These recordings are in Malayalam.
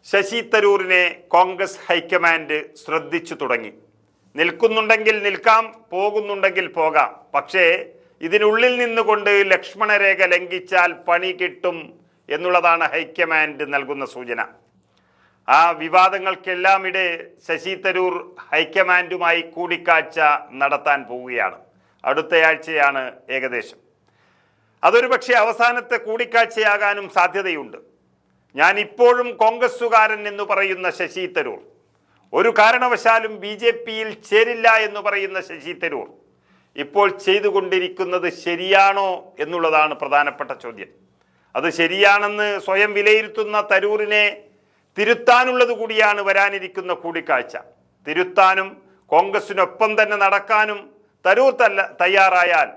ശശി തരൂരിനെ കോൺഗ്രസ് ഹൈക്കമാൻഡ് ശ്രദ്ധിച്ചു തുടങ്ങി. നിൽക്കുന്നുണ്ടെങ്കിൽ നിൽക്കാം, പോകുന്നുണ്ടെങ്കിൽ പോകാം, പക്ഷേ ഇതിനുള്ളിൽ നിന്നുകൊണ്ട് ലക്ഷ്മണരേഖ ലംഘിച്ചാൽ പണി കിട്ടും എന്നുള്ളതാണ് ഹൈക്കമാൻഡ് നൽകുന്ന സൂചന. ആ വിവാദങ്ങൾക്കെല്ലാമിടെ ശശി തരൂർ ഹൈക്കമാൻഡുമായി കൂടിക്കാഴ്ച നടത്താൻ പോവുകയാണ്. അടുത്തയാഴ്ചയാണ് ഏകദേശം. അതൊരു പക്ഷേ അവസാനത്തെ കൂടിക്കാഴ്ചയാകാനും സാധ്യതയുണ്ട്. ഞാൻ ഇപ്പോഴും കോൺഗ്രസ്സുകാരൻ എന്ന് പറയുന്ന ശശി തരൂർ, ഒരു കാരണവശാലും BJPയിൽ ചേരില്ല എന്ന് പറയുന്ന ശശി തരൂർ ഇപ്പോൾ ചെയ്തുകൊണ്ടിരിക്കുന്നത് ശരിയാണോ എന്നുള്ളതാണ് പ്രധാനപ്പെട്ട ചോദ്യം. അത് ശരിയാണെന്ന് സ്വയം വിലയിരുത്തുന്ന തരൂരിനെ തിരുത്താനുള്ളത് കൂടിയാണ് വരാനിരിക്കുന്ന കൂടിക്കാഴ്ച. തിരുത്താനും കോൺഗ്രസിനൊപ്പം തന്നെ നടക്കാനും തരൂർ തയ്യാറായാൽ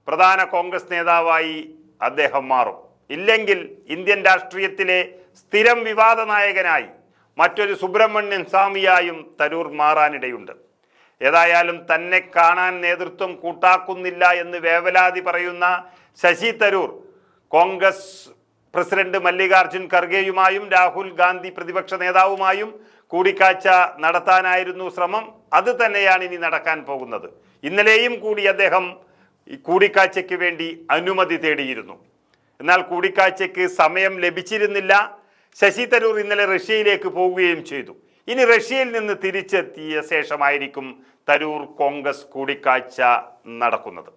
പ്രധാന കോൺഗ്രസ് നേതാവായി അദ്ദേഹം മാറും. ഇല്ലെങ്കിൽ ഇന്ത്യൻ രാഷ്ട്രീയത്തിലെ സ്ഥിരം വിവാദ നായകനായി മറ്റൊരു സുബ്രഹ്മണ്യൻ സ്വാമിയായും തരൂർ മാറാനിടയുണ്ട്. ഏതായാലും തന്നെ കാണാൻ നേതൃത്വം കൂട്ടാക്കുന്നില്ല എന്ന് വേവലാതി പറയുന്ന ശശി തരൂർ കോൺഗ്രസ് പ്രസിഡന്റ് മല്ലികാർജുൻ ഖർഗെയുമായും രാഹുൽ ഗാന്ധി പ്രതിപക്ഷ നേതാവുമായും കൂടിക്കാഴ്ച നടത്താനായിരുന്നു ശ്രമം. അത് തന്നെയാണ് ഇനി നടക്കാൻ പോകുന്നത്. ഇന്നലെയും കൂടി അദ്ദേഹം ഈ കൂടിക്കാഴ്ചയ്ക്ക് വേണ്ടി അനുമതി തേടിയിരുന്നു. എന്നാൽ കൂടിക്കാഴ്ചയ്ക്ക് സമയം ലഭിച്ചിരുന്നില്ല. ശശി തരൂർ ഇന്നലെ റഷ്യയിലേക്ക് പോവുകയും ചെയ്തു. ഇനി റഷ്യയിൽ നിന്ന് തിരിച്ചെത്തിയ ശേഷമായിരിക്കും തരൂർ കോൺഗ്രസ് കൂടിക്കാഴ്ച നടക്കുന്നത്.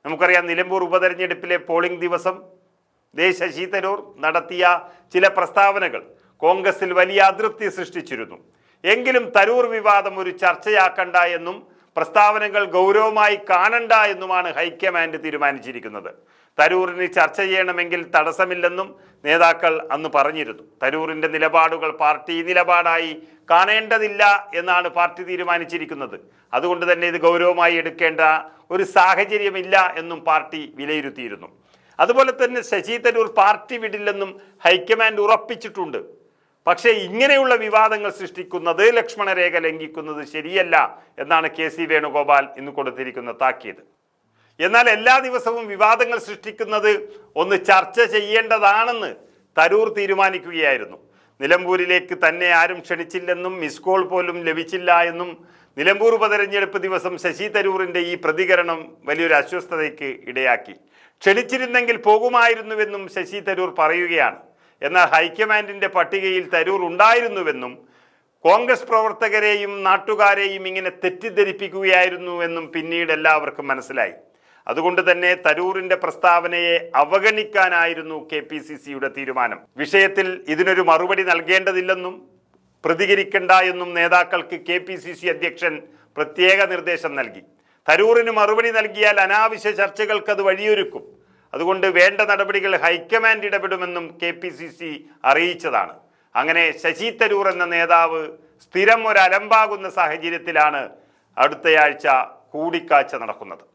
നമുക്കറിയാം, നിലമ്പൂർ ഉപതെരഞ്ഞെടുപ്പിലെ പോളിംഗ് ദിവസം ശശി തരൂർ നടത്തിയ ചില പ്രസ്താവനകൾ കോൺഗ്രസിൽ വലിയ അതൃപ്തി സൃഷ്ടിച്ചിരുന്നു. എങ്കിലും തരൂർ വിവാദം ഒരു ചർച്ചയാക്കണ്ട എന്നും പ്രസ്താവനകൾ ഗൗരവമായി കാണണ്ട എന്നുമാണ് ഹൈക്കമാൻഡ് തീരുമാനിച്ചിരിക്കുന്നത്. തരൂരിന് ചർച്ച ചെയ്യണമെങ്കിൽ തടസ്സമില്ലെന്നും നേതാക്കൾ അന്ന് പറഞ്ഞിരുന്നു. തരൂരിൻ്റെ നിലപാടുകൾ പാർട്ടി നിലപാടായി കാണേണ്ടതില്ല എന്നാണ് പാർട്ടി തീരുമാനിച്ചിരിക്കുന്നത്. അതുകൊണ്ട് തന്നെ ഇത് ഗൗരവമായി എടുക്കേണ്ട ഒരു സാഹചര്യമില്ല എന്നും പാർട്ടി വിലയിരുത്തിയിരുന്നു. അതുപോലെ തന്നെ ശശി തരൂർ പാർട്ടി വിടില്ലെന്നും ഹൈക്കമാൻഡ് ഉറപ്പിച്ചിട്ടുണ്ട്. പക്ഷേ ഇങ്ങനെയുള്ള വിവാദങ്ങൾ സൃഷ്ടിക്കുന്നത്, ലക്ഷ്മണരേഖ ലംഘിക്കുന്നത് ശരിയല്ല എന്നാണ് KC വേണുഗോപാൽ ഇന്ന് കൊടുത്തിരിക്കുന്ന താക്കീത്. എന്നാൽ എല്ലാ ദിവസവും വിവാദങ്ങൾ സൃഷ്ടിക്കുന്നത് ഒന്ന് ചർച്ച ചെയ്യേണ്ടതാണെന്ന് തരൂർ തീരുമാനിക്കുകയായിരുന്നു. നിലമ്പൂരിലേക്ക് തന്നെ ആരും ക്ഷണിച്ചില്ലെന്നും മിസ് കോൾ പോലും ലഭിച്ചില്ല എന്നും നിലമ്പൂർ ഉപതെരഞ്ഞെടുപ്പ് ദിവസം ശശി തരൂരിൻ്റെ ഈ പ്രതികരണം വലിയൊരു അസ്വസ്ഥതയ്ക്ക് ഇടയാക്കി. ക്ഷണിച്ചിരുന്നെങ്കിൽ പോകുമായിരുന്നുവെന്നും ശശി തരൂർ പറയുകയാണ്. എന്നാൽ ഹൈക്കമാൻഡിൻ്റെ പട്ടികയിൽ തരൂർ ഉണ്ടായിരുന്നുവെന്നും കോൺഗ്രസ് പ്രവർത്തകരെയും നാട്ടുകാരെയും ഇങ്ങനെ തെറ്റിദ്ധരിപ്പിക്കുകയായിരുന്നുവെന്നും പിന്നീട് എല്ലാവർക്കും മനസ്സിലായി. അതുകൊണ്ട് തന്നെ തരൂരിൻ്റെ പ്രസ്താവനയെ അവഗണിക്കാനായിരുന്നു KPCCയുടെ തീരുമാനം. വിഷയത്തിൽ ഇതിനൊരു മറുപടി നൽകേണ്ടതില്ലെന്നും പ്രതികരിക്കണ്ട എന്നും നേതാക്കൾക്ക് KPCC അധ്യക്ഷൻ പ്രത്യേക നിർദ്ദേശം നൽകി. തരൂരിന് മറുപടി നൽകിയാൽ അനാവശ്യ ചർച്ചകൾക്ക് അത് വഴിയൊരുക്കും. അതുകൊണ്ട് വേണ്ട നടപടികൾ ഹൈക്കമാൻഡ് ഇടപെടുമെന്നും KPCC അറിയിച്ചതാണ്. അങ്ങനെ ശശി തരൂർ എന്ന നേതാവ് സ്ഥിരം ഒരു അലമ്പാകുന്ന സാഹചര്യത്തിലാണ് അടുത്തയാഴ്ച കൂടിക്കാഴ്ച നടക്കുന്നത്.